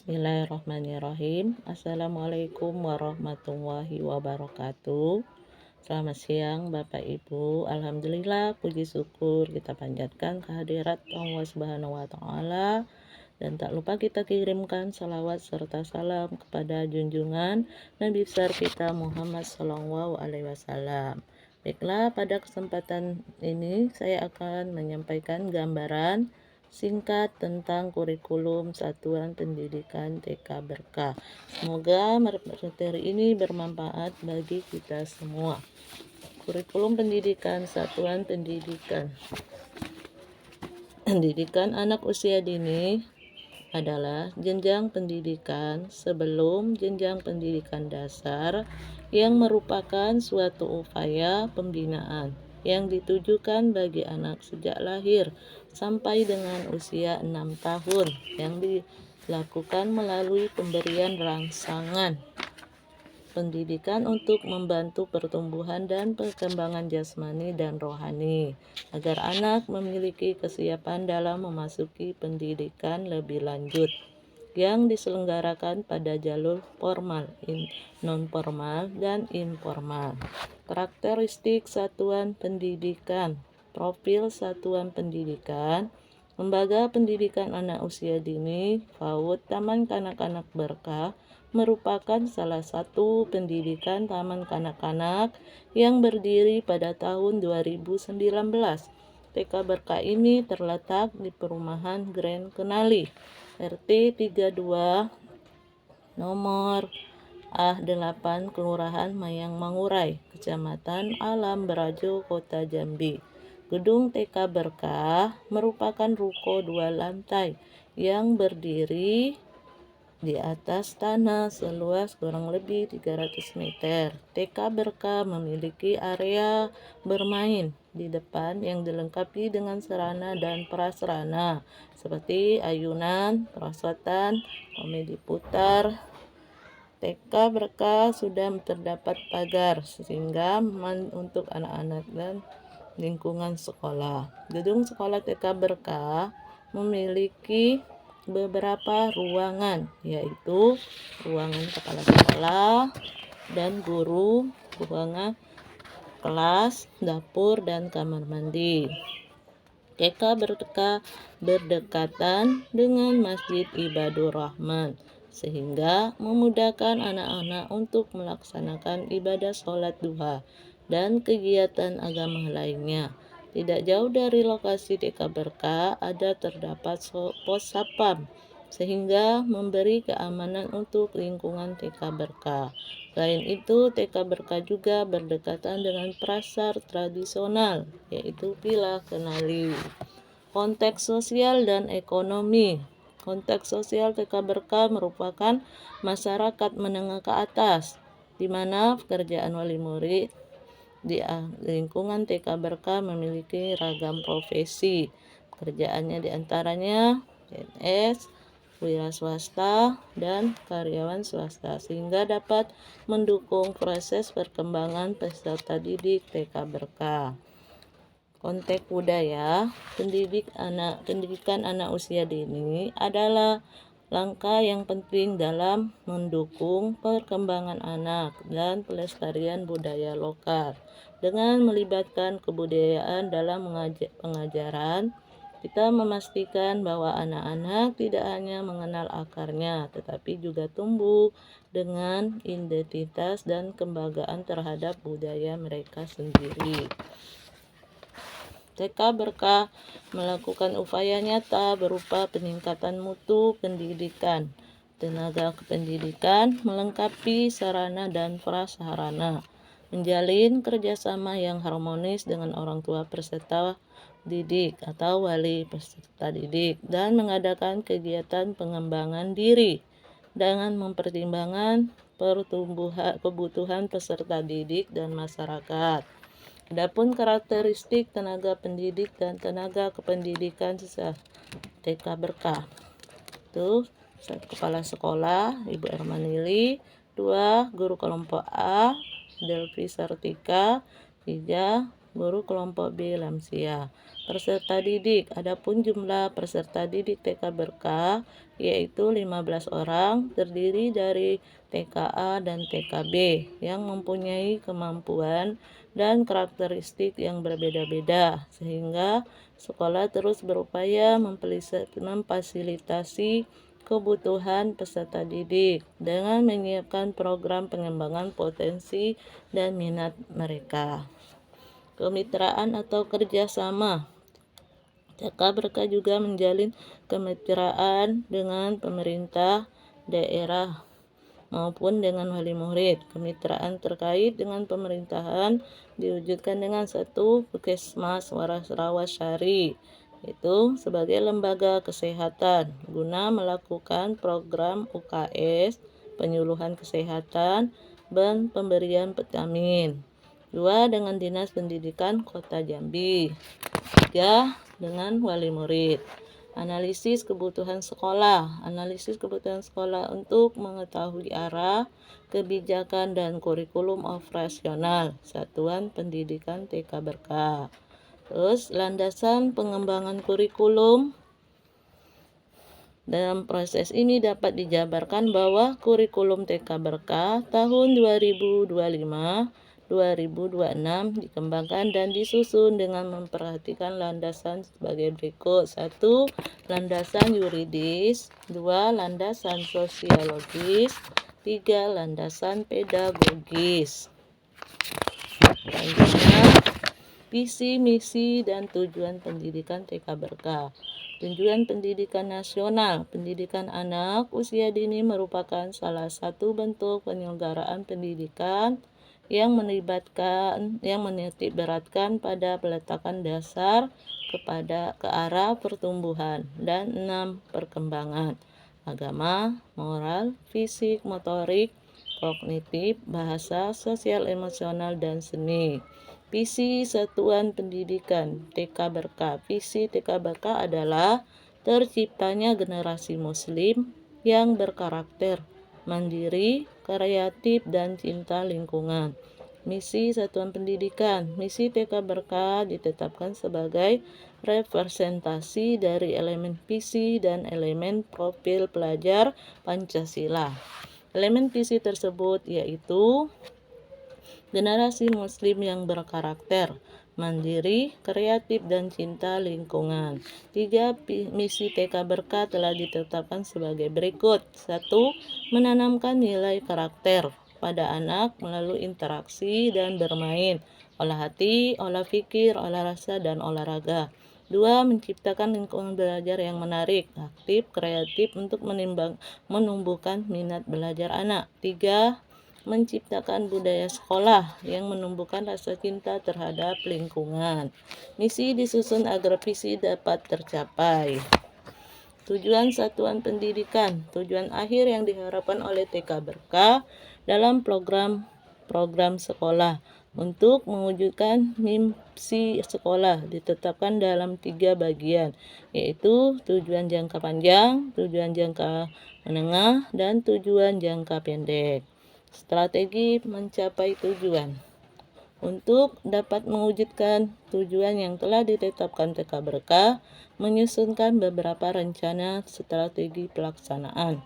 Bismillahirrahmanirrahim. Assalamualaikum warahmatullahi wabarakatuh. Selamat siang Bapak Ibu. Alhamdulillah, puji syukur kita panjatkan kehadirat Allah Subhanahu wa taala, dan tak lupa kita kirimkan salawat serta salam kepada junjungan Nabi besar kita Muhammad Shallallahu alaihi wasallam. Baiklah, pada kesempatan ini saya akan menyampaikan gambaran singkat tentang kurikulum Satuan Pendidikan TK Berkah. Semoga materi ini bermanfaat bagi kita semua. Kurikulum pendidikan Satuan Pendidikan anak usia dini adalah jenjang pendidikan sebelum jenjang pendidikan dasar yang merupakan suatu upaya pembinaan yang ditujukan bagi anak sejak lahir sampai dengan usia 6 tahun yang dilakukan melalui pemberian rangsangan pendidikan untuk membantu pertumbuhan dan perkembangan jasmani dan rohani agar anak memiliki kesiapan dalam memasuki pendidikan lebih lanjut yang diselenggarakan pada jalur formal, non-formal, dan informal. Karakteristik satuan pendidikan. Profil satuan pendidikan. Lembaga Pendidikan Anak Usia Dini PAUD Taman Kanak-Kanak Berkah merupakan salah satu pendidikan taman kanak-kanak yang berdiri pada tahun 2019. TK Berkah ini terletak di perumahan Grand Kenali, RT 32, nomor A8, Kelurahan Mayang Mangurai, Kecamatan Alam Berajo, Kota Jambi. Gedung TK Berkah merupakan ruko 2 lantai yang berdiri di atas tanah seluas kurang lebih 300 meter. TK Berkah memiliki area bermain di depan yang dilengkapi dengan sarana dan prasarana seperti ayunan, perosotan, komedi putar. TK Berkah sudah terdapat pagar sehingga aman untuk anak-anak dan lingkungan sekolah. Gedung sekolah TK Berkah memiliki beberapa ruangan, yaitu ruangan kepala sekolah dan guru, ruangan kelas, dapur, dan kamar mandi. TK Berkah berdekatan dengan Masjid Ibadur Rahman sehingga memudahkan anak-anak untuk melaksanakan ibadah sholat duha dan kegiatan agama lainnya. Tidak jauh dari lokasi TK Berkah ada terdapat pos sapam sehingga memberi keamanan untuk lingkungan TK Berkah. Selain itu, TK Berkah juga berdekatan dengan pasar tradisional, yaitu Villa Kenali. Konteks sosial dan ekonomi. Konteks sosial TK Berkah merupakan masyarakat menengah ke atas, di mana pekerjaan wali murid di lingkungan TK Berkah memiliki ragam profesi. Pekerjaannya diantaranya PNS, wira swasta, dan karyawan swasta, sehingga dapat mendukung proses perkembangan peserta didik TK Berkah. Konteks budaya. Pendidikan anak usia dini adalah langkah yang penting dalam mendukung perkembangan anak dan pelestarian budaya lokal. Dengan melibatkan kebudayaan dalam pengajaran, kita memastikan bahwa anak-anak tidak hanya mengenal akarnya, tetapi juga tumbuh dengan identitas dan kebanggaan terhadap budaya mereka sendiri. TK Berkah melakukan upaya nyata berupa peningkatan mutu pendidikan, tenaga kependidikan, melengkapi sarana dan prasarana, menjalin kerjasama yang harmonis dengan orang tua peserta didik atau wali peserta didik, dan mengadakan kegiatan pengembangan diri dengan mempertimbangkan kebutuhan peserta didik dan masyarakat. Adapun karakteristik tenaga pendidik dan tenaga kependidikan TK Berkah. Itu kepala sekolah Ibu Ermanili, 2 guru kelompok A Delvi Sartika, 3 guru kelompok B lansia. Peserta didik, adapun jumlah peserta didik TK Berkah yaitu 15 orang, terdiri dari TKA dan TKB yang mempunyai kemampuan dan karakteristik yang berbeda-beda, sehingga sekolah terus berupaya memfasilitasi kebutuhan peserta didik dengan menyiapkan program pengembangan potensi dan minat mereka. Kemitraan atau kerjasama, TK Berkah juga menjalin kemitraan dengan pemerintah daerah maupun dengan wali murid. Kemitraan terkait dengan pemerintahan diwujudkan dengan 1. Puskesmas Rawasari itu sebagai lembaga kesehatan guna melakukan program UKS, penyuluhan kesehatan, dan pemberian vitamin. 2. Dengan Dinas Pendidikan Kota Jambi. 3. Dengan wali murid. Analisis kebutuhan sekolah. Analisis kebutuhan sekolah untuk mengetahui arah, kebijakan, dan kurikulum operasional Satuan Pendidikan TK Berkah. Terus landasan pengembangan kurikulum. Dalam proses ini dapat dijabarkan bahwa kurikulum TK Berkah tahun 2025-2026 dikembangkan dan disusun dengan memperhatikan landasan sebagai berikut. 1. Landasan yuridis. 2. Landasan sosiologis. 3. Landasan pedagogis. Selanjutnya, visi, misi, dan tujuan pendidikan TK Berkah. Tujuan pendidikan nasional. Pendidikan anak usia dini merupakan salah satu bentuk penyelenggaraan pendidikan yang menitik beratkan pada peletakan dasar ke arah pertumbuhan dan 6 perkembangan agama, moral, fisik, motorik, kognitif, bahasa, sosial, emosional, dan seni. Visi Satuan Pendidikan TK Berkah. Visi TK Berkah adalah terciptanya generasi muslim yang berkarakter mandiri, kreatif, dan cinta lingkungan. Misi Satuan Pendidikan. Misi TK Berkah ditetapkan sebagai representasi dari elemen visi dan elemen profil pelajar Pancasila. Elemen visi tersebut yaitu generasi muslim yang berkarakter mandiri, kreatif, dan cinta lingkungan. 3. Misi TK Berkah telah ditetapkan sebagai berikut. 1. Menanamkan nilai karakter pada anak melalui interaksi dan bermain, olah hati, olah pikir, olah rasa, dan olahraga. 2. Menciptakan lingkungan belajar yang menarik, aktif, kreatif untuk menumbuhkan minat belajar anak. 3. Menciptakan budaya sekolah yang menumbuhkan rasa cinta terhadap lingkungan. Misi disusun agar visi dapat tercapai. Tujuan Satuan Pendidikan. Tujuan akhir yang diharapkan oleh TK Berkah dalam program sekolah untuk mewujudkan misi sekolah ditetapkan dalam 3 bagian, yaitu tujuan jangka panjang, tujuan jangka menengah, dan tujuan jangka pendek. Strategi mencapai tujuan. Untuk dapat mewujudkan tujuan yang telah ditetapkan TK Berkah, menyusunkan beberapa rencana strategi pelaksanaan.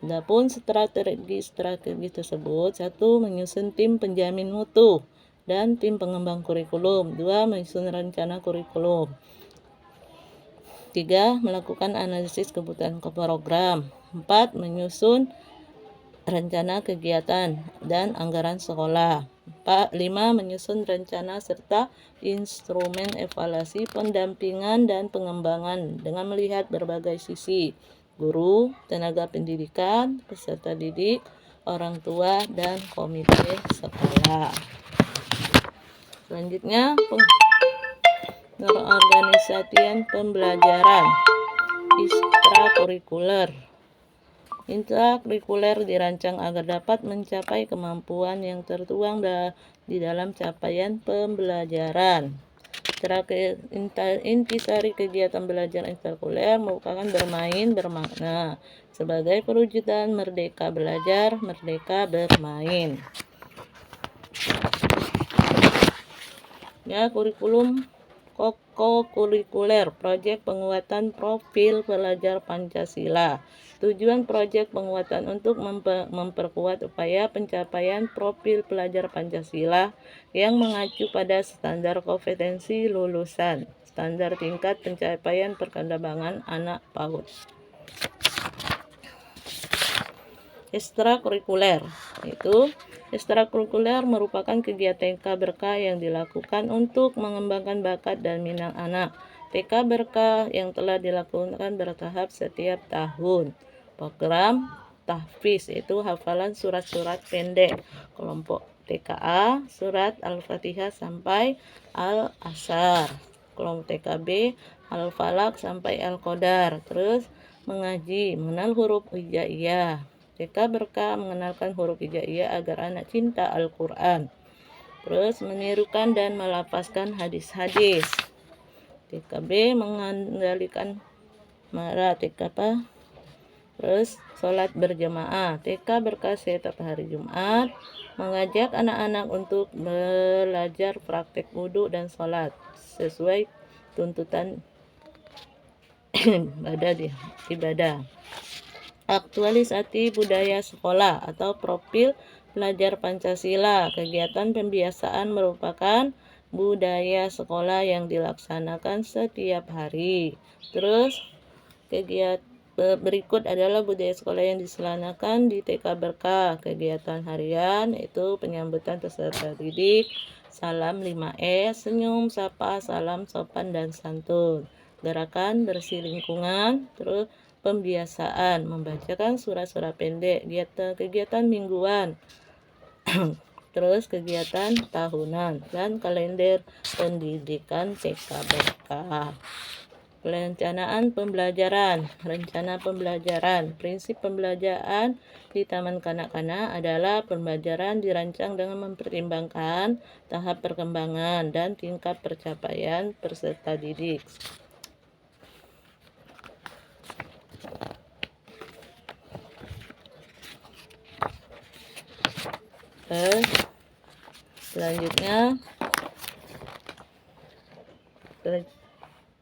Adapun strategi tersebut, 1. Menyusun tim penjamin mutu dan tim pengembang kurikulum. 2. Menyusun rencana kurikulum. 3. Melakukan analisis kebutuhan program. 4. Menyusun rencana kegiatan dan anggaran sekolah. 5. Menyusun rencana serta instrumen evaluasi, pendampingan, dan pengembangan dengan melihat berbagai sisi: guru, tenaga pendidikan, peserta didik, orang tua, dan komite sekolah. Selanjutnya, pengorganisasian pembelajaran ekstrakurikuler. Intrakurikuler dirancang agar dapat mencapai kemampuan yang tertuang di dalam capaian pembelajaran. Intisari kegiatan belajar ekstrakurikuler merupakan bermain bermakna sebagai perwujudan merdeka belajar, merdeka bermain. Ya, kurikulum kokurikuler, proyek penguatan profil pelajar Pancasila. Tujuan proyek penguatan untuk memperkuat upaya pencapaian profil pelajar Pancasila yang mengacu pada standar kompetensi lulusan, standar tingkat pencapaian perkembangan anak PAUD. Ekstrakurikuler, itu ekstrakurikuler merupakan kegiatan TK Berkah yang dilakukan untuk mengembangkan bakat dan minat anak. TK Berkah yang telah dilakukan bertahap setiap tahun. Program tahfiz, itu hafalan surat-surat pendek. Kelompok TKA surat Al-Fatihah sampai Al-Asar. Kelompok TKB Al-Falaq sampai Al-Qadar. Terus mengaji, mengenal huruf hijaiyah. TK Berkah mengenalkan huruf hijaiyah agar anak cinta Al-Quran. Terus menirukan dan melafazkan hadis-hadis. TKB mengendalikan TKP. Terus sholat berjamaah. TK Berkah setiap hari Jumat mengajak anak-anak untuk belajar praktek wudhu dan sholat sesuai tuntutan ibadah. Aktualisasi budaya sekolah atau profil pelajar Pancasila. Kegiatan pembiasaan merupakan budaya sekolah yang dilaksanakan setiap hari. Terus kegiatan berikut adalah budaya sekolah yang diselenggarakan di TK Berkah. Kegiatan harian itu penyambutan peserta didik, salam 5S, senyum, sapa, salam, sopan, dan santun. Gerakan bersih lingkungan, terus pembiasaan membacakan surat-surat pendek, kegiatan mingguan, terus kegiatan tahunan, dan kalender pendidikan TK Berkah. Perencanaan pembelajaran. Rencana pembelajaran. Prinsip pembelajaran di Taman Kanak-kanak adalah pembelajaran dirancang dengan mempertimbangkan tahap perkembangan dan tingkat pencapaian peserta didik. Selanjutnya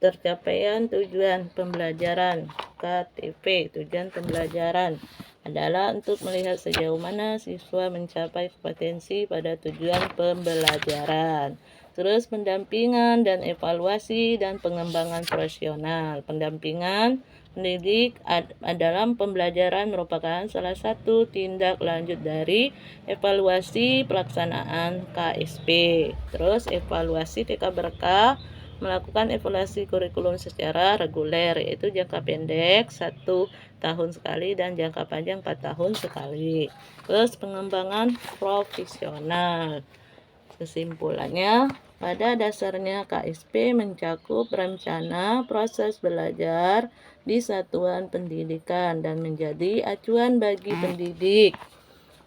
tercapaian tujuan pembelajaran KTP. Tujuan pembelajaran adalah untuk melihat sejauh mana siswa mencapai kompetensi pada tujuan pembelajaran. Terus pendampingan dan evaluasi dan pengembangan profesional. Pendampingan pendidik dalam pembelajaran merupakan salah satu tindak lanjut dari evaluasi pelaksanaan KSP. Terus evaluasi TK Berkah melakukan evaluasi kurikulum secara reguler, yaitu jangka pendek 1 tahun sekali dan jangka panjang 4 tahun sekali. Terus pengembangan profesional. Kesimpulannya, pada dasarnya KSP mencakup rencana proses belajar di satuan pendidikan dan menjadi acuan bagi pendidik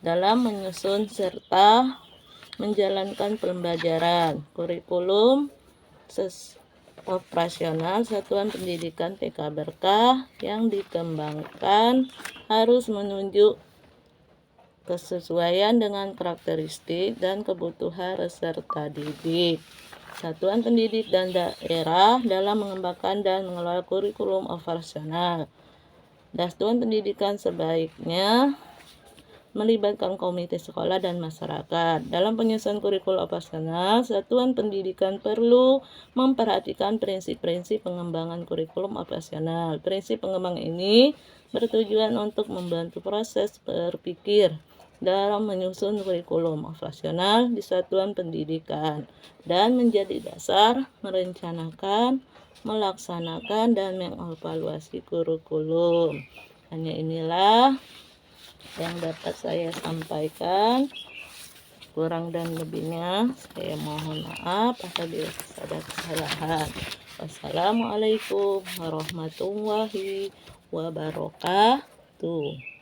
dalam menyusun serta menjalankan pembelajaran. Kurikulum operasional satuan pendidikan TK Berkah yang dikembangkan harus menunjuk kesesuaian dengan karakteristik dan kebutuhan peserta didik. Satuan pendidik dan daerah dalam mengembangkan dan mengelola kurikulum operasional. Satuan pendidikan sebaiknya melibatkan komite sekolah dan masyarakat. Dalam penyusunan kurikulum operasional, satuan pendidikan perlu memperhatikan prinsip-prinsip pengembangan kurikulum operasional. Prinsip pengembangan ini bertujuan untuk membantu proses berpikir dalam menyusun kurikulum operasional di satuan pendidikan dan menjadi dasar merencanakan, melaksanakan, dan mengevaluasi kurikulum. Hanya inilah yang dapat saya sampaikan. Kurang dan lebihnya saya mohon maaf apabila ada kesalahan. Wassalamualaikum warahmatullahi wabarakatuh.